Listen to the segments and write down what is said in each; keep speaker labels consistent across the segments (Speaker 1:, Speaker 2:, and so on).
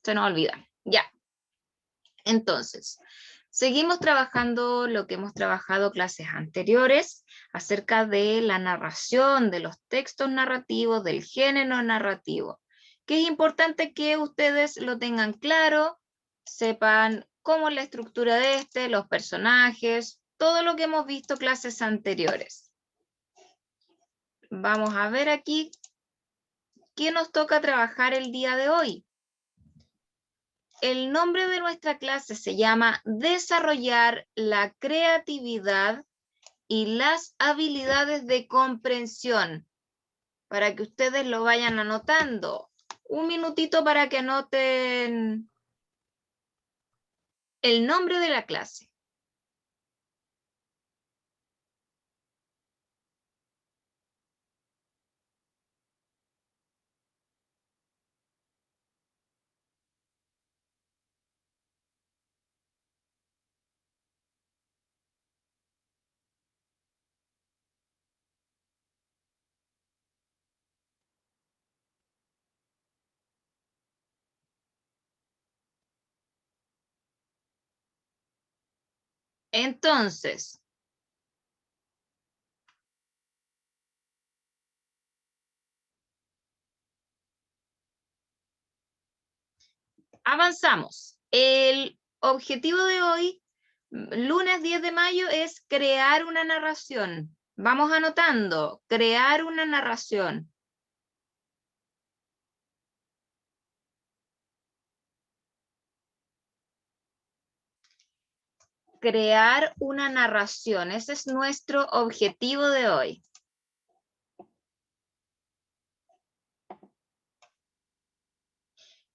Speaker 1: Se nos olvida. Ya. Entonces, seguimos trabajando lo que hemos trabajado clases anteriores acerca de la narración, de los textos narrativos, del género narrativo, que es importante que ustedes lo tengan claro, sepan cómo es la estructura de los personajes, todo lo que hemos visto clases anteriores. Vamos a ver aquí qué nos toca trabajar el día de hoy. El nombre de nuestra clase se llama Desarrollar la creatividad y las habilidades de comprensión. Para que ustedes lo vayan anotando. Un minutito para que anoten el nombre de la clase. Entonces, avanzamos. El objetivo de hoy, lunes 10 de mayo, es crear una narración. Vamos anotando, crear una narración. Crear una narración. Ese es nuestro objetivo de hoy.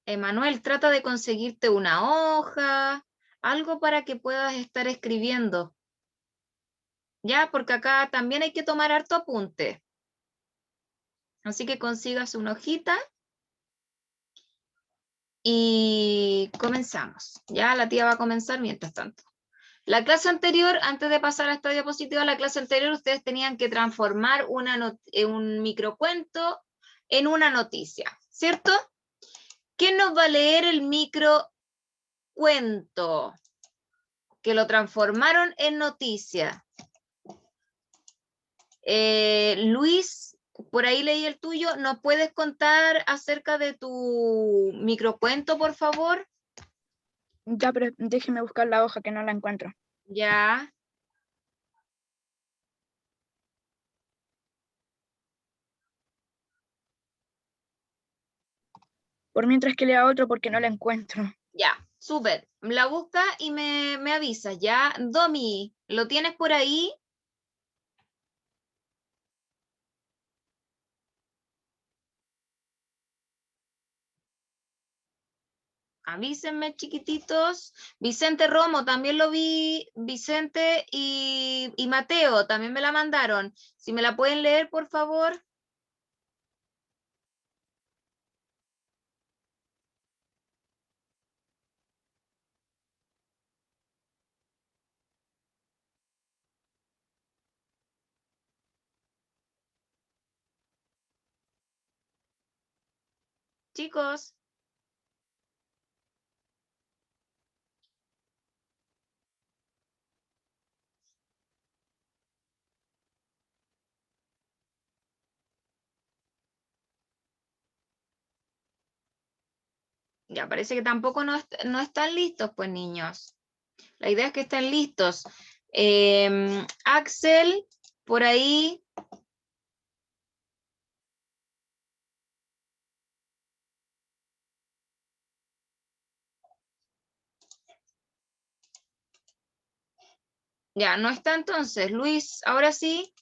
Speaker 1: Emanuel, trata de conseguirte una hoja, algo para que puedas estar escribiendo. Ya, porque acá también hay que tomar harto apunte. Así que consigas una hojita y comenzamos. Ya la tía va a comenzar mientras tanto. La clase anterior, antes de pasar a esta diapositiva, la clase anterior ustedes tenían que transformar un microcuento en una noticia, ¿cierto? ¿Quién nos va a leer el microcuento? Que lo transformaron en noticia. Luis, por ahí leí el tuyo. ¿Nos puedes contar acerca de tu microcuento, por favor?
Speaker 2: Ya, pero déjeme buscar la hoja que no la encuentro.
Speaker 1: Ya.
Speaker 2: Por mientras que lea otro porque no la encuentro.
Speaker 1: Ya, súper. La busca y me avisas, ¿ya? Domi, ¿lo tienes por ahí? Avísenme, chiquititos. Vicente Romo, también lo vi. Vicente y Mateo, también me la mandaron. Si me la pueden leer, por favor. Chicos. Ya, parece que tampoco no están listos, pues, niños. La idea es que estén listos. Axel, por ahí. Ya, no está entonces. Luis, ahora sí.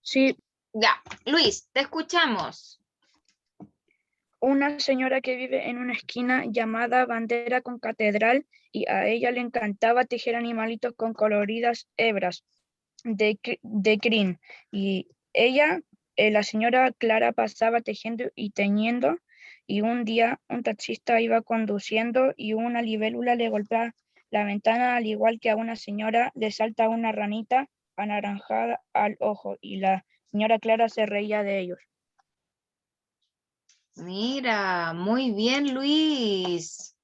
Speaker 2: Sí.
Speaker 1: Ya, Luis, te escuchamos.
Speaker 2: Una señora que vive en una esquina llamada Bandera con Catedral y a ella le encantaba tejer animalitos con coloridas hebras de crin. Y ella, la señora Clara, pasaba tejiendo y teñiendo y un día un taxista iba conduciendo y una libélula le golpea la ventana, al igual que a una señora le salta una ranita anaranjada al ojo y la señora Clara se reía de ellos.
Speaker 1: Mira, muy bien, Luis.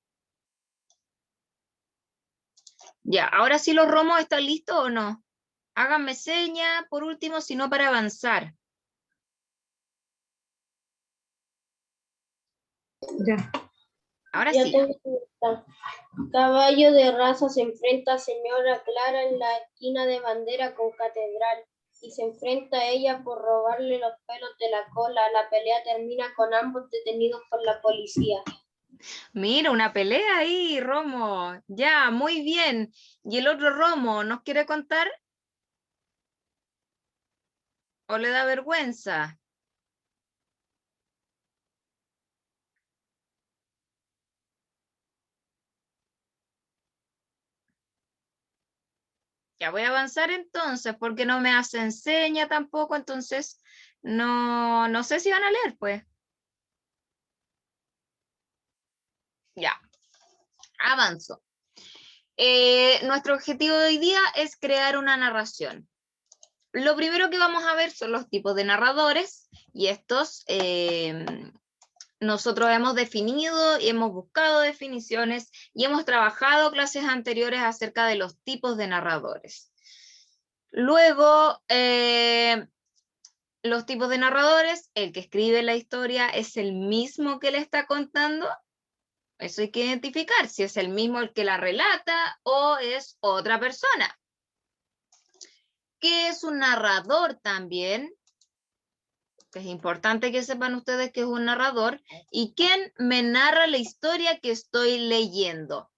Speaker 1: Ya, ahora sí los romos están listos o no. Háganme seña, por último, si no para avanzar.
Speaker 2: Ya.
Speaker 1: Ahora
Speaker 3: Ya
Speaker 1: sí.
Speaker 3: tengo lista. Caballo de raza se enfrenta a señora Clara en la esquina de Bandera con Catedral y se enfrenta a ella por robarle los pelos de la cola. La pelea termina con ambos detenidos por la policía.
Speaker 1: Mira, una pelea ahí, Romo. Ya, muy bien. ¿Y el otro Romo nos quiere contar? ¿O le da vergüenza? Ya voy a avanzar entonces, porque no me hacen seña tampoco, entonces no sé si van a leer, pues. Ya, avanzo. Nuestro objetivo de hoy día es crear una narración. Lo primero que vamos a ver son los tipos de narradores, y estos nosotros hemos definido y hemos buscado definiciones y hemos trabajado clases anteriores acerca de los tipos de narradores. Luego, los tipos de narradores, el que escribe la historia es el mismo que le está contando. Eso hay que identificar, si es el mismo el que la relata o es otra persona. ¿Qué es un narrador también? Que es importante que sepan ustedes que es un narrador. ¿Y quién me narra la historia que estoy leyendo?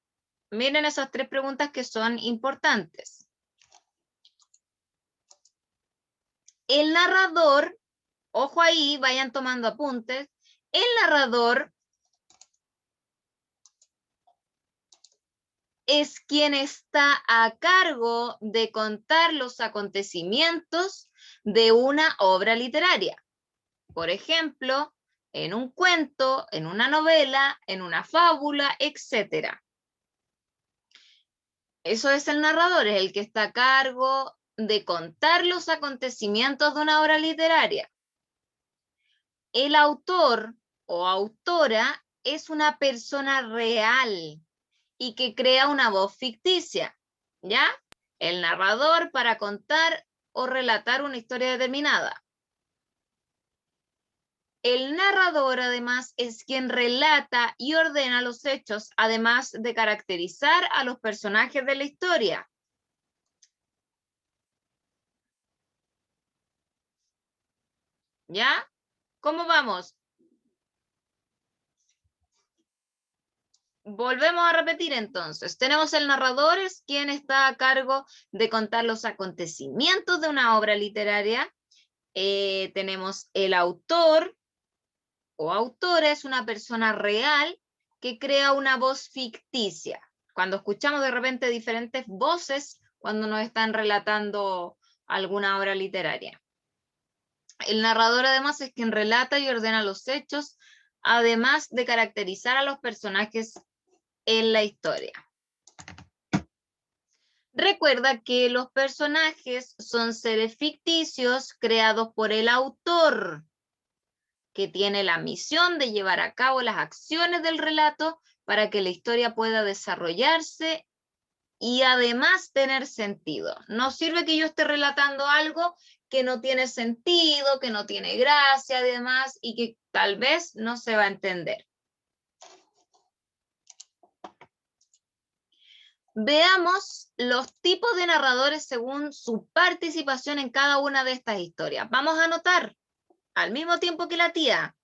Speaker 1: Miren esas tres preguntas que son importantes. El narrador, ojo ahí, vayan tomando apuntes, el narrador es quien está a cargo de contar los acontecimientos de una obra literaria. Por ejemplo, en un cuento, en una novela, en una fábula, etc. Eso es el narrador, es el que está a cargo de contar los acontecimientos de una obra literaria. El autor o autora es una persona real y que crea una voz ficticia, ¿ya? El narrador para contar o relatar una historia determinada. El narrador, además, es quien relata y ordena los hechos, además de caracterizar a los personajes de la historia. ¿Ya? ¿Cómo vamos? Volvemos a repetir entonces. Tenemos el narrador, es quien está a cargo de contar los acontecimientos de una obra literaria. Tenemos el autor o autora, es una persona real que crea una voz ficticia. Cuando escuchamos de repente diferentes voces cuando nos están relatando alguna obra literaria. El narrador además es quien relata y ordena los hechos, además de caracterizar a los personajes en la historia. Recuerda que los personajes son seres ficticios creados por el autor, que tiene la misión de llevar a cabo las acciones del relato para que la historia pueda desarrollarse y además tener sentido. No sirve que yo esté relatando algo que no tiene sentido, que no tiene gracia, además, y que tal vez no se va a entender. Veamos los tipos de narradores según su participación en cada una de estas historias. Vamos a anotar al mismo tiempo que la tía.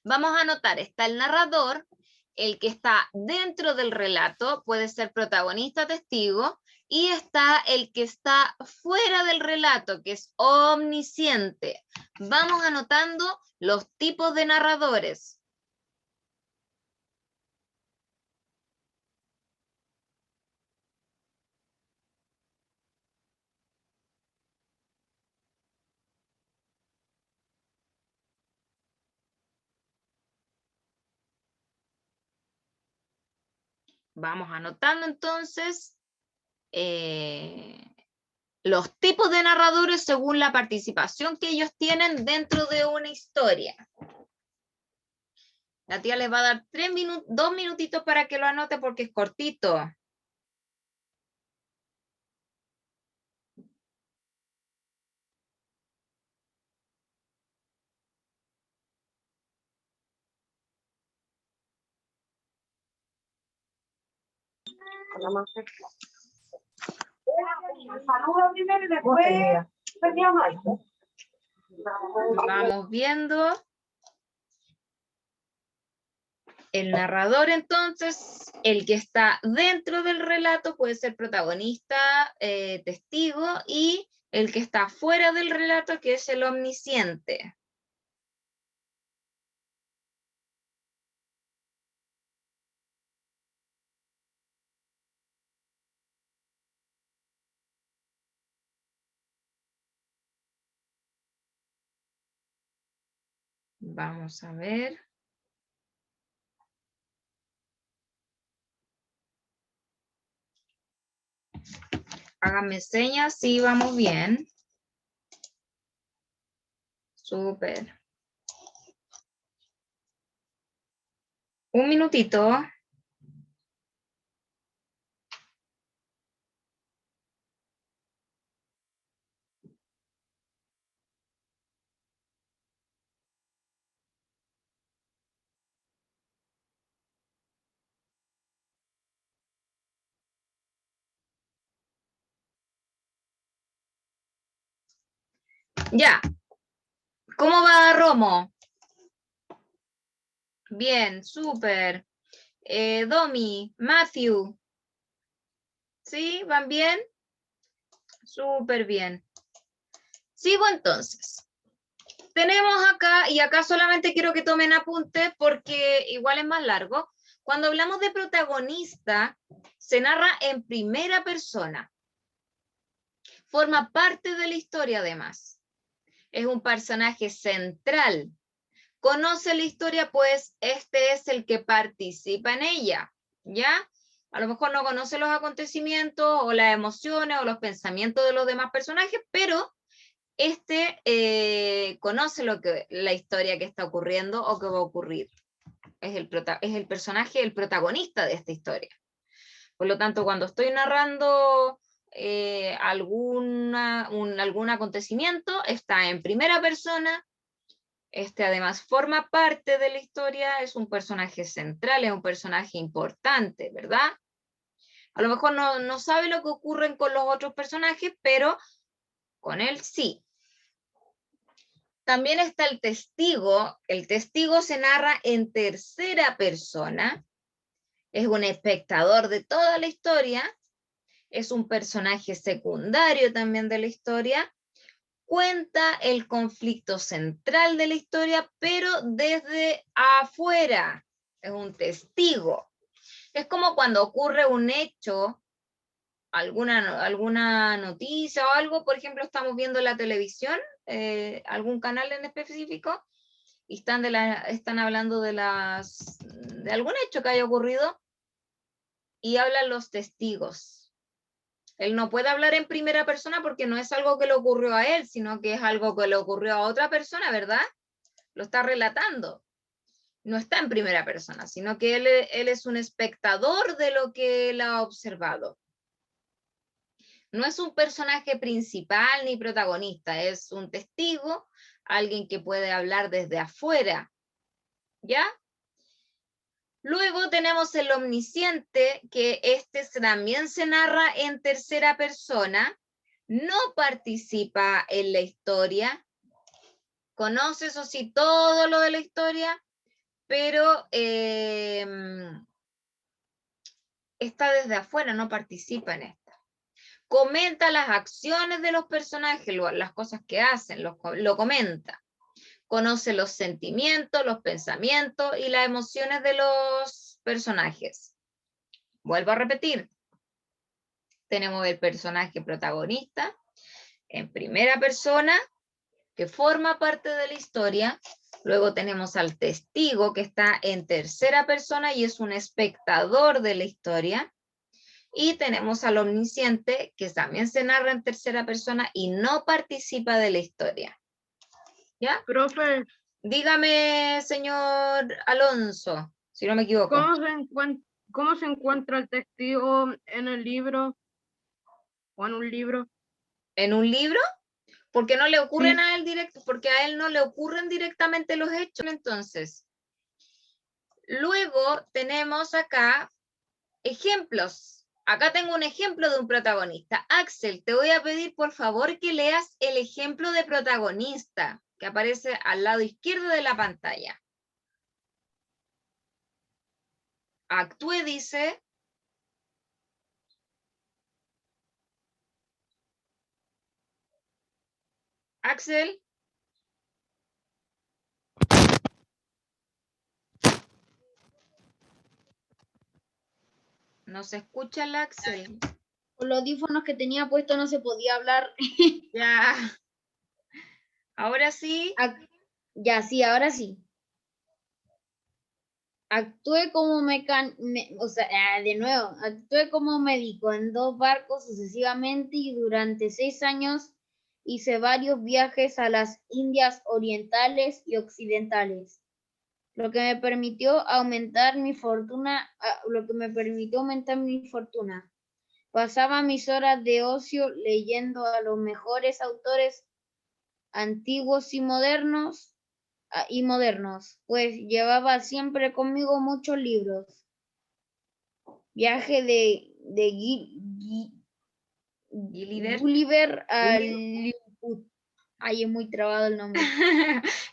Speaker 1: Vamos a anotar, está el narrador, el que está dentro del relato, puede ser protagonista, testigo, y está el que está fuera del relato, que es omnisciente. Vamos anotando los tipos de narradores. Vamos anotando entonces los tipos de narradores según la participación que ellos tienen dentro de una historia. La tía les va a dar 2 minutitos para que lo anote porque es cortito.
Speaker 4: Saludos primero y después
Speaker 1: Vamos viendo. El narrador, entonces, el que está dentro del relato puede ser protagonista, testigo, y el que está fuera del relato, que es el omnisciente. Vamos a ver. Háganme señas, sí, vamos bien. Súper. Un minutito. Ya. ¿Cómo va Romo? Bien, súper. Domi, Matthew. ¿Sí? ¿Van bien? Súper bien. Sigo entonces. Tenemos acá, y acá solamente quiero que tomen apunte porque igual es más largo. Cuando hablamos de protagonista, se narra en primera persona. Forma parte de la historia además. Es un personaje central. Conoce la historia, pues este es el que participa en ella, ¿ya? A lo mejor no conoce los acontecimientos o las emociones o los pensamientos de los demás personajes, pero conoce la historia que está ocurriendo o que va a ocurrir. Es el personaje, el protagonista de esta historia. Por lo tanto, cuando estoy narrando algún acontecimiento, está en primera persona. Además forma parte de la historia, es un personaje central, es un personaje importante, ¿verdad? A lo mejor no sabe lo que ocurre con los otros personajes, pero con él sí. También está el testigo se narra en tercera persona, es un espectador de toda la historia, es un personaje secundario también de la historia, cuenta el conflicto central de la historia, pero desde afuera, es un testigo. Es como cuando ocurre un hecho, alguna noticia o algo, por ejemplo, estamos viendo la televisión, algún canal en específico, y están hablando de algún hecho que haya ocurrido, y hablan los testigos. Él no puede hablar en primera persona porque no es algo que le ocurrió a él, sino que es algo que le ocurrió a otra persona, ¿verdad? Lo está relatando. No está en primera persona, sino que él es un espectador de lo que él ha observado. No es un personaje principal ni protagonista, es un testigo, alguien que puede hablar desde afuera, ¿ya? Luego tenemos el omnisciente, que también se narra en tercera persona, no participa en la historia, conoce eso sí todo lo de la historia, pero está desde afuera, no participa en esta. Comenta las acciones de los personajes, las cosas que hacen, lo comenta. Conoce los sentimientos, los pensamientos y las emociones de los personajes. Vuelvo a repetir. Tenemos el personaje protagonista en primera persona, que forma parte de la historia. Luego tenemos al testigo, que está en tercera persona y es un espectador de la historia. Y tenemos al omnisciente, que también se narra en tercera persona y no participa de la historia. ¿Ya?
Speaker 2: Profe,
Speaker 1: Dígame, señor Alonso, si no me equivoco.
Speaker 5: ¿Cómo se encuentra el testigo en el libro o en un libro?
Speaker 1: ¿En un libro? Porque no le ocurren
Speaker 2: Sí.
Speaker 1: a él directo, porque a él no le ocurren directamente los hechos, entonces. Luego tenemos acá ejemplos. Acá tengo un ejemplo de un protagonista. Axel, te voy a pedir por favor que leas el ejemplo de protagonista que aparece al lado izquierdo de la pantalla. Actúe, dice. Axel. No se escucha el Axel.
Speaker 3: Con los audífonos que tenía puesto no se podía hablar.
Speaker 1: Ya. Ahora sí.
Speaker 3: Ya, sí, ahora sí. Actué como actué como médico en 2 barcos sucesivamente y durante 6 años hice varios viajes a las Indias orientales y occidentales, lo que me permitió aumentar mi fortuna. Pasaba mis horas de ocio leyendo a los mejores autores antiguos y modernos, pues llevaba siempre conmigo muchos libros. Viaje de
Speaker 1: Gulliver.
Speaker 3: Gulliver a Lilliput. Ahí es muy trabado el nombre.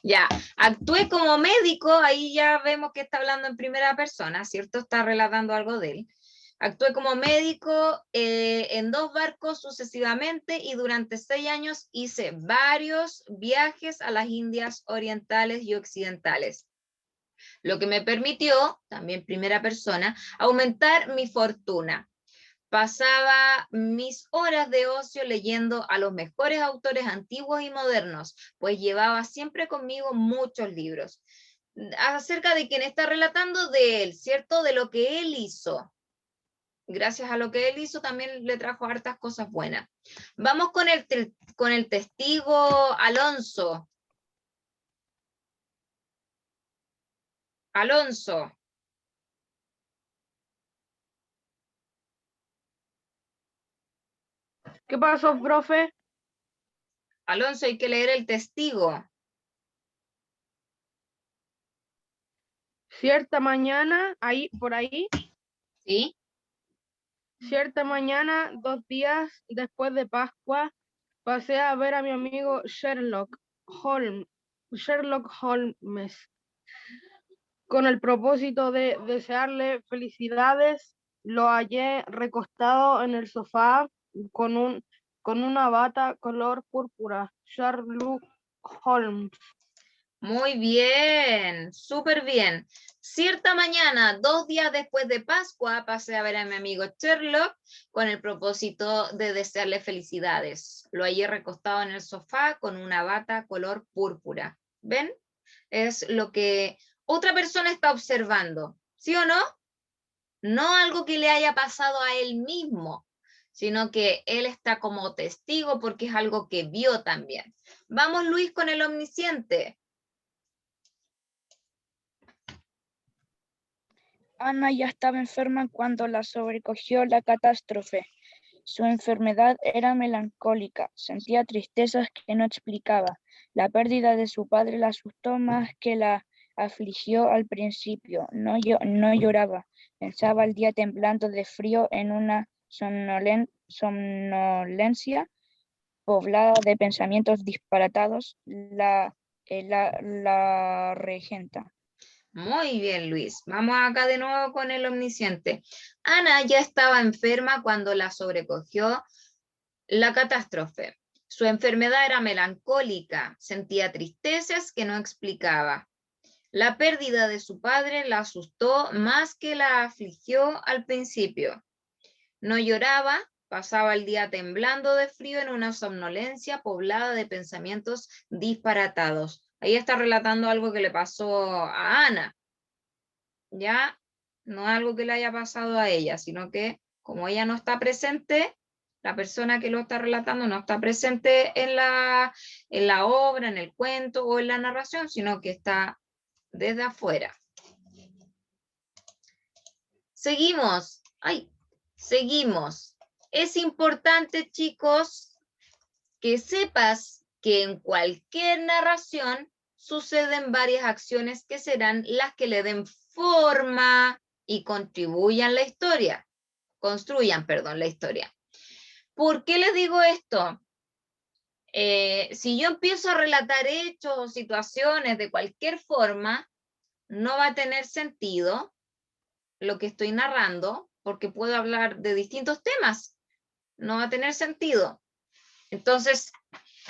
Speaker 1: Ya, actué como médico, ahí ya vemos que está hablando en primera persona, ¿cierto? Está relatando algo de él. Actué como médico en 2 barcos sucesivamente y durante 6 años hice varios viajes a las Indias orientales y occidentales, lo que me permitió, también primera persona, aumentar mi fortuna. Pasaba mis horas de ocio leyendo a los mejores autores antiguos y modernos, pues llevaba siempre conmigo muchos libros. Acerca de quien está relatando de él, ¿cierto? De lo que él hizo. Gracias a lo que él hizo también le trajo hartas cosas buenas. Vamos con el testigo Alonso. Alonso.
Speaker 5: ¿Qué pasó, profe?
Speaker 1: Alonso, hay que leer el testigo.
Speaker 5: Cierta mañana, por ahí,
Speaker 1: ¿Sí?
Speaker 5: cierta mañana, 2 días después de Pascua, pasé a ver a mi amigo Sherlock Holmes, con el propósito de desearle felicidades. Lo hallé recostado en el sofá con una bata color púrpura. Sherlock Holmes.
Speaker 1: Muy bien, súper bien. Cierta mañana, 2 días después de Pascua, pasé a ver a mi amigo Sherlock con el propósito de desearle felicidades. Lo hallé recostado en el sofá con una bata color púrpura. ¿Ven? Es lo que otra persona está observando, ¿sí o no? No algo que le haya pasado a él mismo, sino que él está como testigo porque es algo que vio también. Vamos, Luis, con el omnisciente.
Speaker 2: Ana ya estaba enferma cuando la sobrecogió la catástrofe. Su enfermedad era melancólica, sentía tristezas que no explicaba. La pérdida de su padre la asustó más que la afligió al principio. No lloraba, pensaba el día temblando de frío en una somnolencia poblada de pensamientos disparatados. La regenta.
Speaker 1: Muy bien, Luis. Vamos acá de nuevo con el omnisciente. Ana ya estaba enferma cuando la sobrecogió la catástrofe. Su enfermedad era melancólica, sentía tristezas que no explicaba. La pérdida de su padre la asustó más que la afligió al principio. No lloraba, pasaba el día temblando de frío en una somnolencia poblada de pensamientos disparatados. Ahí está relatando algo que le pasó a Ana. Ya no es algo que le haya pasado a ella, sino que como ella no está presente, La persona que lo está relatando no está presente en la obra, en el cuento o en la narración, sino que está desde afuera. Seguimos. Ay, seguimos. Es importante, chicos, que sepas que en cualquier narración suceden varias acciones que serán las que le den forma y contribuyan la historia. Construyan, perdón, la historia. ¿Por qué les digo esto? Si yo empiezo a relatar hechos o situaciones de cualquier forma, no va a tener sentido lo que estoy narrando, porque puedo hablar de distintos temas. No va a tener sentido. Entonces,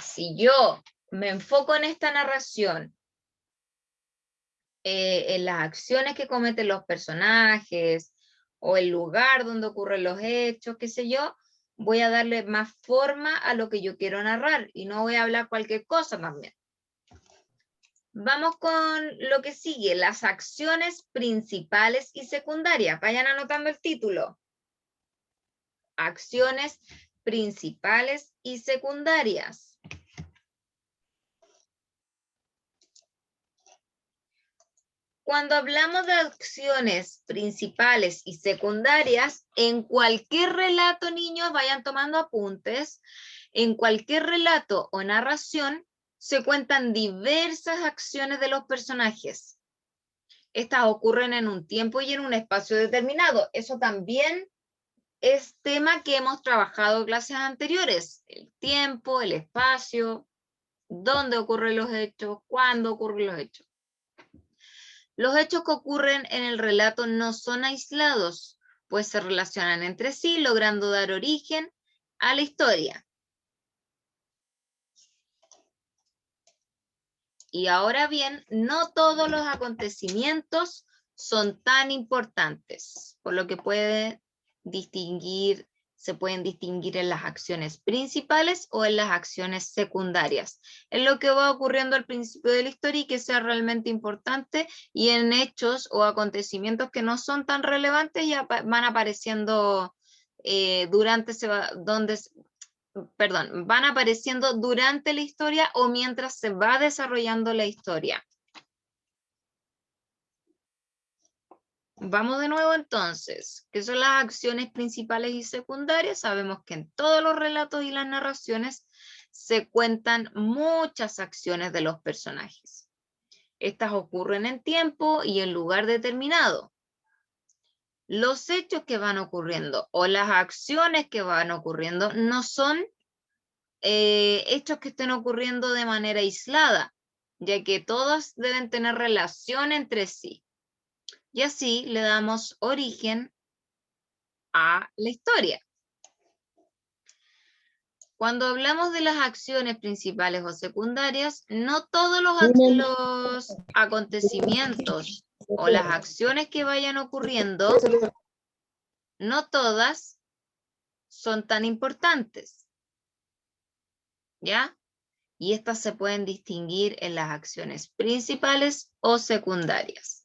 Speaker 1: si yo me enfoco en esta narración, en las acciones que cometen los personajes, o el lugar donde ocurren los hechos, qué sé yo, voy a darle más forma a lo que yo quiero narrar y no voy a hablar cualquier cosa también. Vamos con lo que sigue, las acciones principales y secundarias. Vayan anotando el título. Acciones principales y secundarias. Cuando hablamos de acciones principales y secundarias, en cualquier relato, niños, vayan tomando apuntes, en cualquier relato o narración se cuentan diversas acciones de los personajes. Estas ocurren en un tiempo y en un espacio determinado. Eso también es tema que hemos trabajado en clases anteriores. El tiempo, el espacio, dónde ocurren los hechos, cuándo ocurren los hechos. Los hechos que ocurren en el relato no son aislados, pues se relacionan entre sí, logrando dar origen a la historia. Y ahora bien, no todos los acontecimientos son tan importantes, por lo que se pueden distinguir en las acciones principales o en las acciones secundarias. Es lo que va ocurriendo al principio de la historia y que sea realmente importante, y en hechos o acontecimientos que no son tan relevantes ya van apareciendo van apareciendo durante la historia o mientras se va desarrollando la historia. Vamos de nuevo entonces. ¿Qué son las acciones principales y secundarias? Sabemos que en todos los relatos y las narraciones se cuentan muchas acciones de los personajes. Estas ocurren en tiempo y en lugar determinado. Los hechos que van ocurriendo o las acciones que van ocurriendo no son hechos que estén ocurriendo de manera aislada, ya que todos deben tener relación entre sí. Y así le damos origen a la historia. Cuando hablamos de las acciones principales o secundarias, no todos los acontecimientos o las acciones que vayan ocurriendo, no todas son tan importantes. ¿Ya? Y estas se pueden distinguir en las acciones principales o secundarias.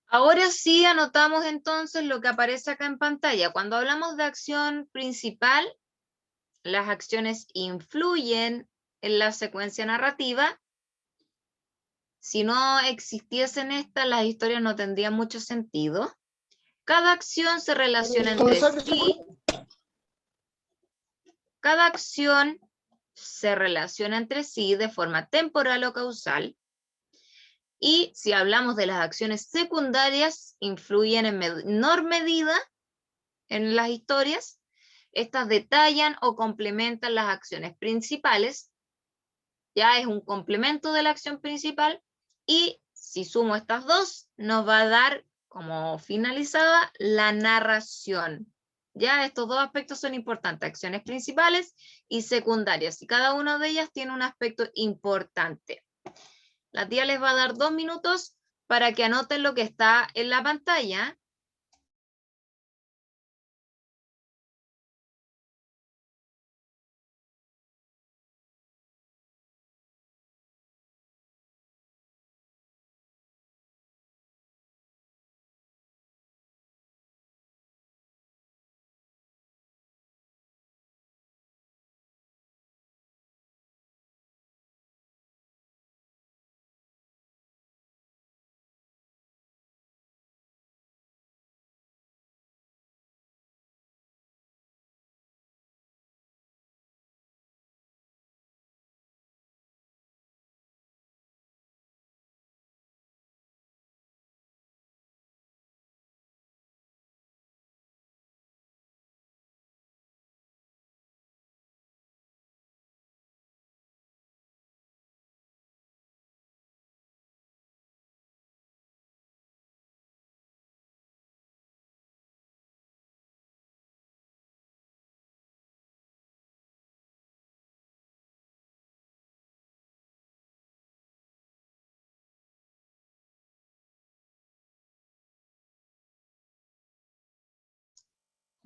Speaker 1: Ahora sí anotamos entonces lo que aparece acá en pantalla. Cuando hablamos de acción principal, las acciones influyen en la secuencia narrativa. Si no existiesen estas, las historias no tendrían mucho sentido. Cada acción se relaciona entre sí. Cada acción se relaciona entre sí de forma temporal o causal. Y si hablamos de las acciones secundarias, influyen en menor medida en las historias. Estas detallan o complementan las acciones principales. Ya es un complemento de la acción principal. Y si sumo estas dos, nos va a dar como finalizada la narración. Ya estos dos aspectos son importantes, acciones principales y secundarias, y cada una de ellas tiene un aspecto importante. La tía les va a dar 2 minutos para que anoten lo que está en la pantalla.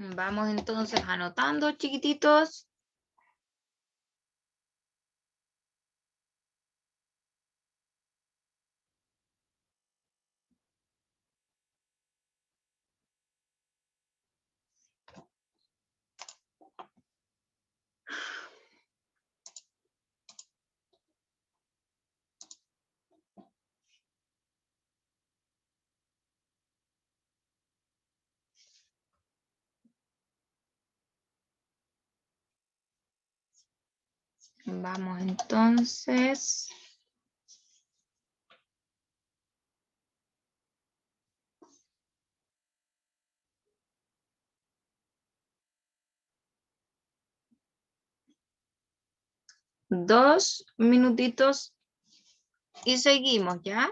Speaker 1: Vamos entonces anotando, chiquititos. Vamos entonces. Dos minutitos y seguimos, ¿ya?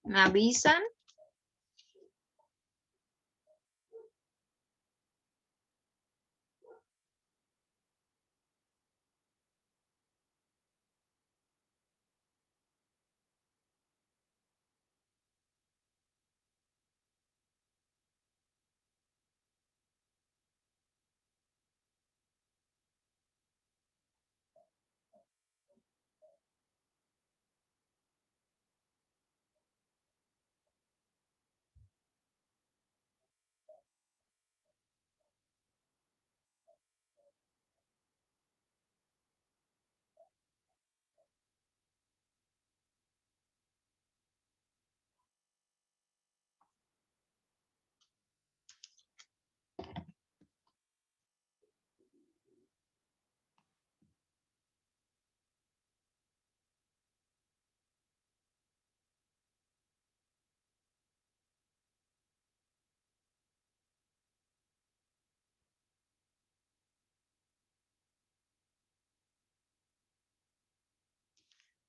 Speaker 1: ¿Me avisan?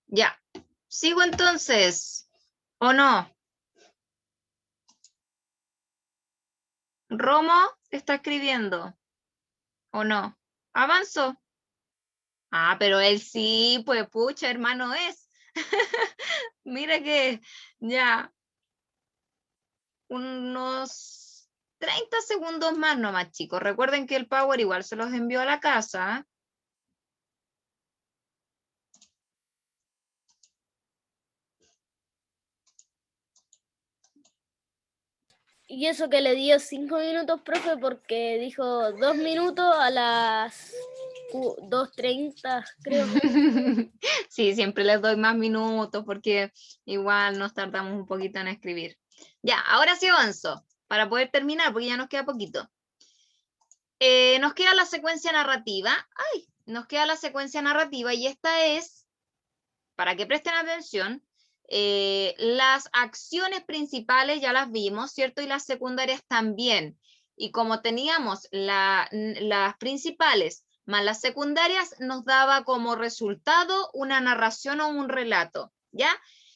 Speaker 1: Ya. ¿Sigo entonces? ¿O no? ¿Romo está escribiendo? ¿O no? ¿Avanzo? Ah, pero él sí, pues pucha, hermano es. Mira que ya unos 30 segundos más nomás, chicos. Recuerden que el Power igual se los envió a la casa.
Speaker 6: Y eso que le dio 5 minutos, profe, porque dijo 2 minutos a las 2:30, creo.
Speaker 1: Sí, siempre les doy más minutos porque igual nos tardamos un poquito en escribir. Ya, ahora sí avanzo para poder terminar porque ya nos queda poquito. Nos queda la secuencia narrativa. Ay, nos queda la secuencia narrativa y esta es, para que presten atención, las acciones principales ya las vimos, ¿cierto? Y las secundarias también. Y como teníamos las principales más las secundarias, nos daba como resultado una narración o un relato, ¿ya?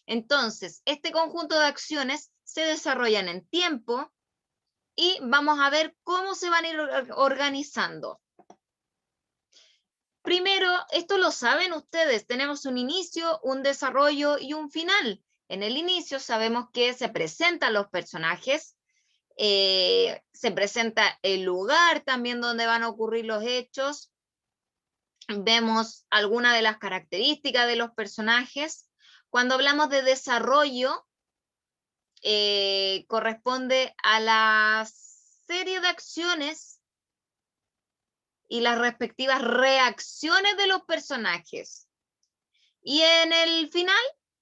Speaker 1: Entonces, este conjunto de acciones se desarrollan en tiempo y vamos a ver cómo se van a ir organizando. Primero, esto lo saben ustedes, tenemos un inicio, un desarrollo y un final. En el inicio sabemos que se presentan los personajes, se presenta el lugar también donde van a ocurrir los hechos, vemos algunas de las características de los personajes. Cuando hablamos de desarrollo, corresponde a la serie de acciones y las respectivas reacciones de los personajes. Y en el final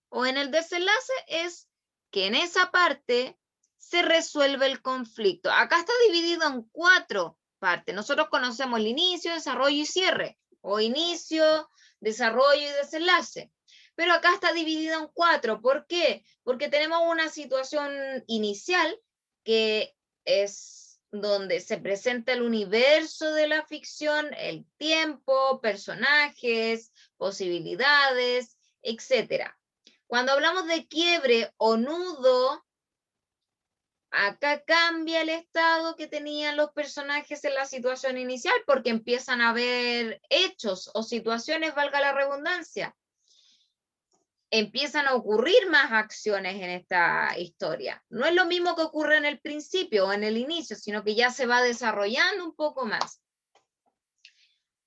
Speaker 1: o en el desenlace es que en esa parte se resuelve el conflicto. Acá está dividido en 4 partes. Nosotros conocemos el inicio, desarrollo y cierre, o inicio, desarrollo y desenlace. Pero acá está dividido en 4. ¿Por qué? Porque tenemos una situación inicial que es donde se presenta el universo de la ficción, el tiempo, personajes, posibilidades, etc. Cuando hablamos de quiebre o nudo, acá cambia el estado que tenían los personajes en la situación inicial porque empiezan a haber hechos o situaciones, valga la redundancia. Empiezan a ocurrir más acciones en esta historia. No es lo mismo que ocurre en el principio o en el inicio, sino que ya se va desarrollando un poco más.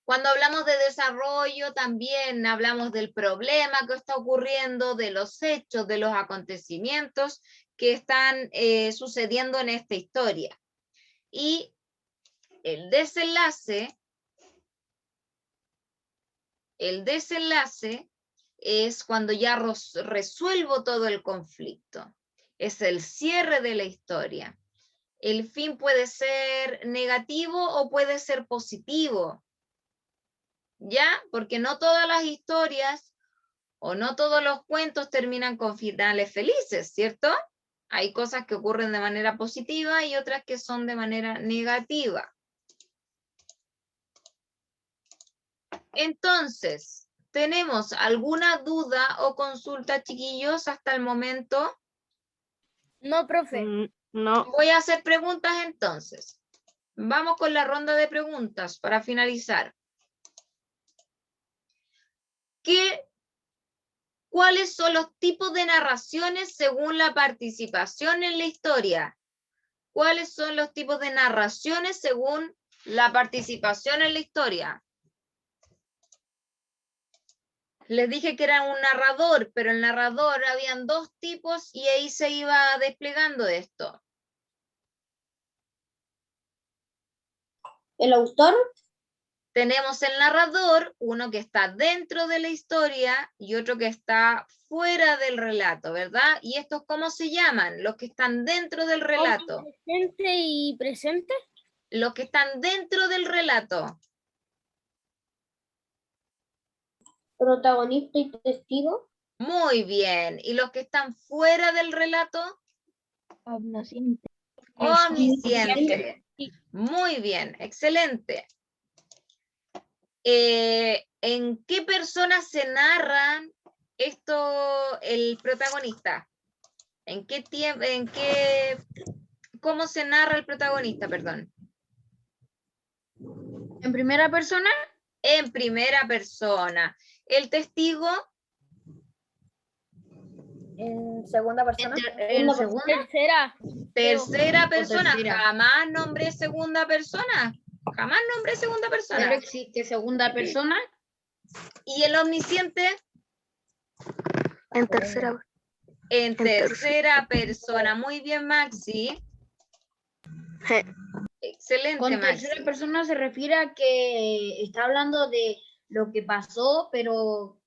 Speaker 1: Cuando hablamos de desarrollo, también hablamos del problema que está ocurriendo, de los hechos, de los acontecimientos que están sucediendo en esta historia. Y el desenlace es cuando ya resuelvo todo el conflicto. Es el cierre de la historia. El fin puede ser negativo o puede ser positivo. ¿Ya? Porque no todas las historias o no todos los cuentos terminan con finales felices, ¿cierto? Hay cosas que ocurren de manera positiva y otras que son de manera negativa. Entonces, ¿tenemos alguna duda o consulta, chiquillos, hasta el momento?
Speaker 6: No, profe.
Speaker 5: No.
Speaker 1: Voy a hacer preguntas entonces. Vamos con la ronda de preguntas para finalizar. ¿Cuáles son los tipos de narraciones según la participación en la historia? ¿Cuáles son los tipos de narraciones según la participación en la historia? Les dije que era un narrador, pero el narrador habían 2 tipos y ahí se iba desplegando esto.
Speaker 3: ¿El autor?
Speaker 1: Tenemos el narrador, uno que está dentro de la historia y otro que está fuera del relato, ¿verdad? ¿Y estos cómo se llaman? Los que están dentro del relato.
Speaker 6: ¿Presente y presente?
Speaker 1: Los que están dentro del relato.
Speaker 3: ¿Protagonista y testigo?
Speaker 1: Muy bien. ¿Y los que están fuera del relato?
Speaker 2: Omnisciente.
Speaker 1: Omnisciente. Muy bien, excelente. ¿En qué personas se narran esto, el protagonista? ¿En qué tiempo, cómo se narra el protagonista, perdón?
Speaker 2: ¿En primera persona?
Speaker 1: En primera persona. ¿El testigo?
Speaker 6: En segunda persona.
Speaker 2: En segunda.
Speaker 1: Tercera persona.
Speaker 2: tercera.
Speaker 1: Jamás nombré segunda persona. Jamás nombré segunda
Speaker 2: Solo
Speaker 1: persona.
Speaker 2: existe segunda persona.
Speaker 1: ¿Y el omnisciente?
Speaker 5: En tercera.
Speaker 1: En tercera persona. Muy bien, Maxi. Excelente,
Speaker 2: Con
Speaker 1: Maxi.
Speaker 2: tercera persona se refiere a que está hablando de lo que pasó, pero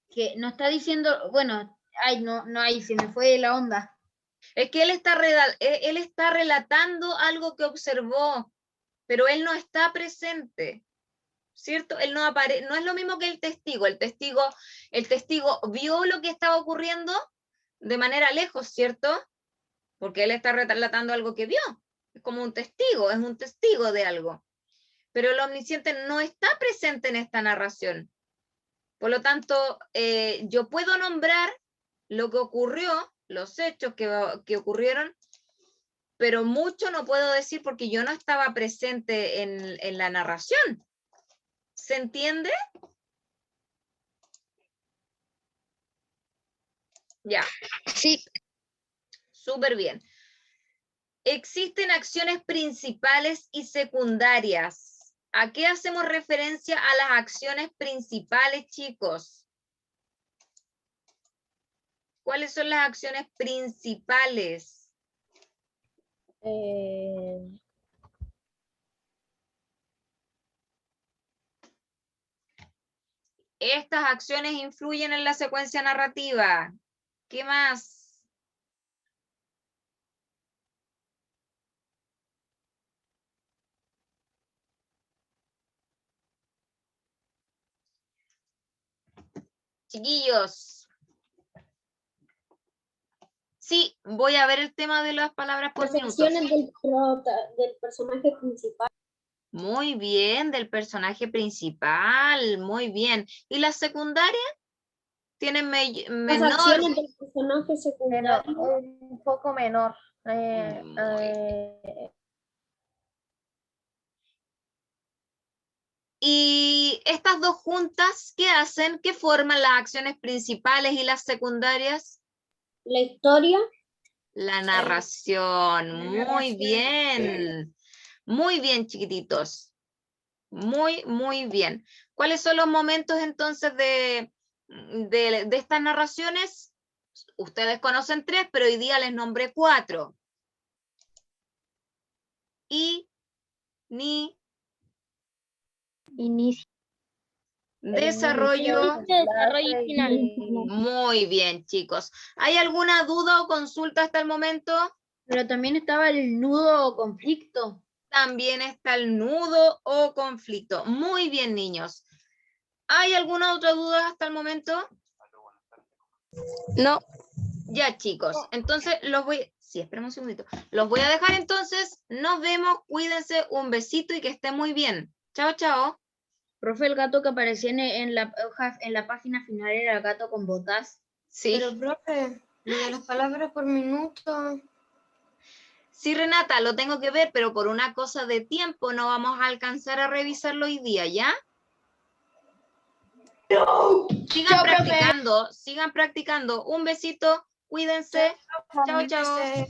Speaker 2: que no está diciendo, bueno, ay, no, ahí se me fue la onda.
Speaker 1: Es que él está relatando algo que observó, pero él no está presente, ¿cierto? Él no no es lo mismo que el testigo. El testigo vio lo que estaba ocurriendo de manera lejos, ¿cierto? Porque él está relatando algo que vio. Es como un testigo, es un testigo de algo. Pero el omnisciente no está presente en esta narración. Por lo tanto, yo puedo nombrar lo que ocurrió, los hechos que ocurrieron, pero mucho no puedo decir porque yo no estaba presente en la narración. ¿Se entiende? Ya.
Speaker 2: Sí.
Speaker 1: Súper bien. Existen acciones principales y secundarias. ¿A qué hacemos referencia a las acciones principales, chicos? ¿Cuáles son las acciones principales? Estas acciones influyen en la secuencia narrativa. ¿Qué más? Chiquillos. Sí, voy a ver el tema de las palabras por minutos.
Speaker 3: Percepciones del personaje principal.
Speaker 1: Muy bien, del personaje principal, muy bien. ¿Y las secundarias? Tienen
Speaker 3: Las
Speaker 1: menor.
Speaker 3: acciones del personaje secundario.
Speaker 7: Un poco menor.
Speaker 1: Y estas dos juntas, ¿qué hacen? ¿Qué forman las acciones principales y las secundarias?
Speaker 3: La historia.
Speaker 1: La narración. Muy bien. Muy bien, chiquititos. Muy, muy bien. ¿Cuáles son los momentos entonces de estas narraciones? Ustedes conocen 3, pero hoy día les nombré 4.
Speaker 7: Inicio.
Speaker 1: Desarrollo.
Speaker 6: Desarrollo y final.
Speaker 1: Muy bien, chicos. ¿Hay alguna duda o consulta hasta el momento?
Speaker 7: Pero también estaba el nudo o conflicto.
Speaker 1: También está el nudo o conflicto. Muy bien, niños. ¿Hay alguna otra duda hasta el momento?
Speaker 5: No.
Speaker 1: Ya, chicos. Entonces Sí, espérame un segundito. Los voy a dejar entonces. Nos vemos. Cuídense. Un besito y que estén muy bien. Chao, chao.
Speaker 7: Profe, el gato que aparecía en la hoja, en la página final era el gato con botas.
Speaker 1: Sí.
Speaker 8: Pero, profe, lo de las palabras por minuto.
Speaker 1: Sí, Renata, lo tengo que ver, pero por una cosa de tiempo no vamos a alcanzar a revisarlo hoy día, ¿ya? No. Sigan practicando. Un besito, cuídense. Chao, chao.